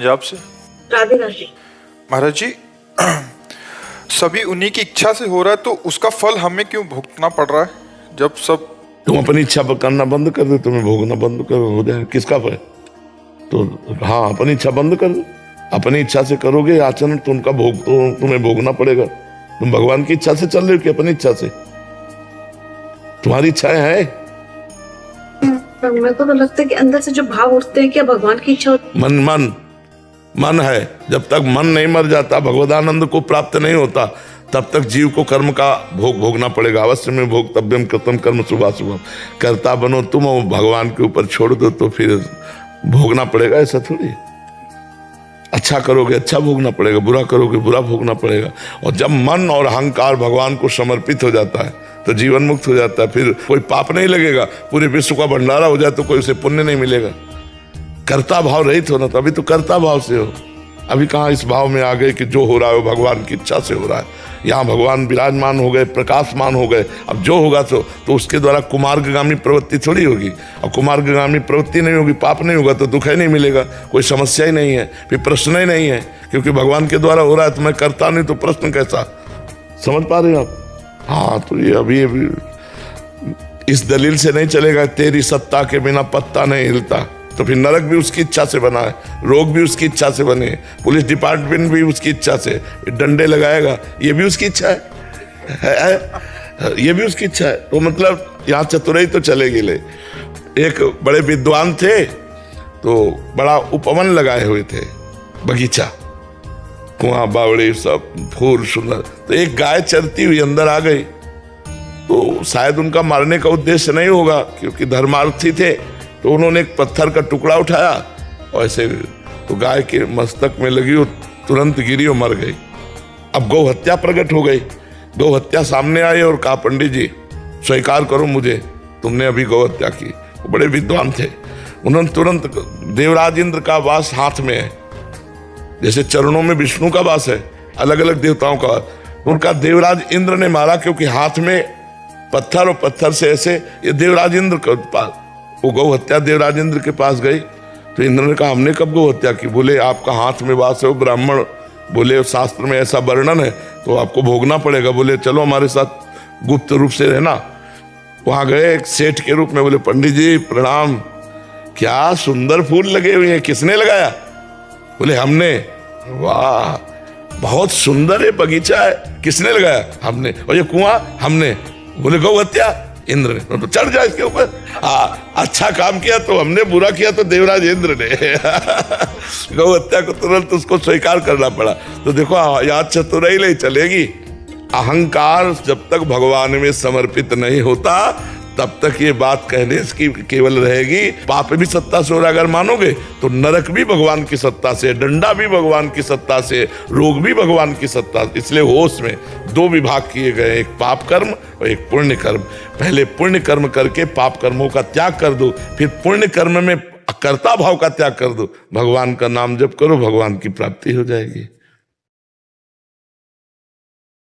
पंजाब से। राधे राधे। महाराज जी, सभी उन्हीं की इच्छा से हो रहा है तो उसका फल हमें क्यों भुगतना पड़ रहा है? जब सब तुम अपनी इच्छा पर करना बंद कर दो, तुम्हें भोगना बंद कर हो जाए, किसका फल? तो हाँ, अपनी इच्छा बंद कर दो। अपनी इच्छा से करोगे आचरण तो उनका भोग तो तुम्हें भोगना पड़ेगा। तुम भगवान की इच्छा से चल रहे हो कि अपनी इच्छा से? तुम्हारी इच्छाएं है? मेरे को तो लगता है कि अंदर से जो भाव उठते हैं कि भगवान की इच्छा मन मन मन है। जब तक मन नहीं मर जाता, भगवदानंद को प्राप्त नहीं होता, तब तक जीव को कर्म का भोग भोगना पड़ेगा। अवश्य में भोक्तव्यम कृतम कर्म शुभा शुभम। कर्ता बनो तुम और भगवान के ऊपर छोड़ दो तो फिर भोगना पड़ेगा। ऐसा थोड़ी, अच्छा करोगे अच्छा भोगना पड़ेगा, बुरा करोगे बुरा भोगना पड़ेगा। और जब मन और अहंकार भगवान को समर्पित हो जाता है तो जीवन मुक्त हो जाता है। फिर कोई पाप नहीं लगेगा। पूरे विश्व का भंडारा हो जाए तो कोई उसे पुण्य नहीं मिलेगा। कर्ता भाव रहित होना, तो अभी तो कर्ता भाव से हो। अभी कहाँ इस भाव में आ गए कि जो हो रहा है वो भगवान की इच्छा से हो रहा है। यहाँ भगवान विराजमान हो गए, प्रकाशमान हो गए। अब जो होगा तो उसके द्वारा कुमार्गगामी प्रवृत्ति थोड़ी होगी। और कुमार्गगामी प्रवृत्ति नहीं होगी, पाप नहीं होगा तो दुख ही नहीं मिलेगा, कोई समस्या ही नहीं है, फिर प्रश्न ही नहीं है। क्योंकि भगवान के द्वारा हो रहा है तो मैं करता नहीं तो प्रश्न कैसा? समझ पा रहे हो आप? हाँ, तो ये अभी इस दलील से नहीं चलेगा तेरी सत्ता के बिना पत्ता नहीं हिलता। तो फिर नरक भी उसकी इच्छा से बना है, रोग भी उसकी इच्छा से बने, पुलिस डिपार्टमेंट भी उसकी इच्छा से, डंडे लगाएगा ये भी उसकी इच्छा है, ये भी उसकी इच्छा है। तो मतलब यहाँ चतुराई तो चलेगी। ले एक बड़े विद्वान थे तो बड़ा उपवन लगाए हुए थे, बगीचा, कुआं बावड़ी सब फूल सुंदर। तो एक गाय चरती हुई अंदर आ गई। तो शायद उनका मारने का उद्देश्य नहीं होगा क्योंकि धर्मार्थी थे। तो उन्होंने एक पत्थर का टुकड़ा उठाया और ऐसे तो गाय के मस्तक में लगी और तुरंत गिरी और मर गई। अब गौ हत्या प्रकट हो गई। गौ हत्या सामने आई और कहा पंडित जी स्वीकार करो मुझे, तुमने अभी गौ हत्या की। वो बड़े विद्वान थे। उन्होंने तुरंत, देवराज इंद्र का वास हाथ में है, जैसे चरणों में विष्णु का वास है, अलग अलग देवताओं का। उनका देवराज इंद्र ने मारा क्योंकि हाथ में पत्थर और पत्थर से ऐसे, ये देवराज इंद्र के पास वो गौ हत्या देवराज इंद्र के पास गई। तो इंद्र ने कहा हमने कब गौ हत्या की? बोले आपका हाथ में वास है, वो ब्राह्मण, बोले शास्त्र में ऐसा वर्णन है तो आपको भोगना पड़ेगा। बोले चलो हमारे साथ गुप्त रूप से रहना। वहां गए एक सेठ के रूप में। बोले पंडित जी प्रणाम, क्या सुंदर फूल लगे हुए हैं, किसने लगाया? बोले हमने। वाह, बहुत सुंदर है बगीचा है, किसने लगाया? हमने। और ये कुआं? हमने। बोले गौ हत्या? इंद्र ने। तो चढ़ जाए इसके ऊपर। अच्छा काम किया तो हमने, बुरा किया तो देवराज इंद्र ने। गौ हत्या को तुरंत उसको स्वीकार करना पड़ा। तो देखो यहाँ चतुराई नहीं चलेगी। अहंकार जब तक भगवान में समर्पित नहीं होता तब तक ये बात कहने की केवल रहेगी। पाप भी सत्ता से हो रहा है अगर मानोगे तो नरक भी भगवान की सत्ता से, डंडा भी भगवान की सत्ता से, रोग भी भगवान की सत्ता। इसलिए होश में दो विभाग किए गए, एक पाप कर्म और एक पुण्य कर्म। पहले पुण्य कर्म करके पाप कर्मों का त्याग कर दो, फिर पुण्य कर्म में कर्ता भाव का त्याग कर दो। भगवान का नाम जप करो, भगवान की प्राप्ति हो जाएगी।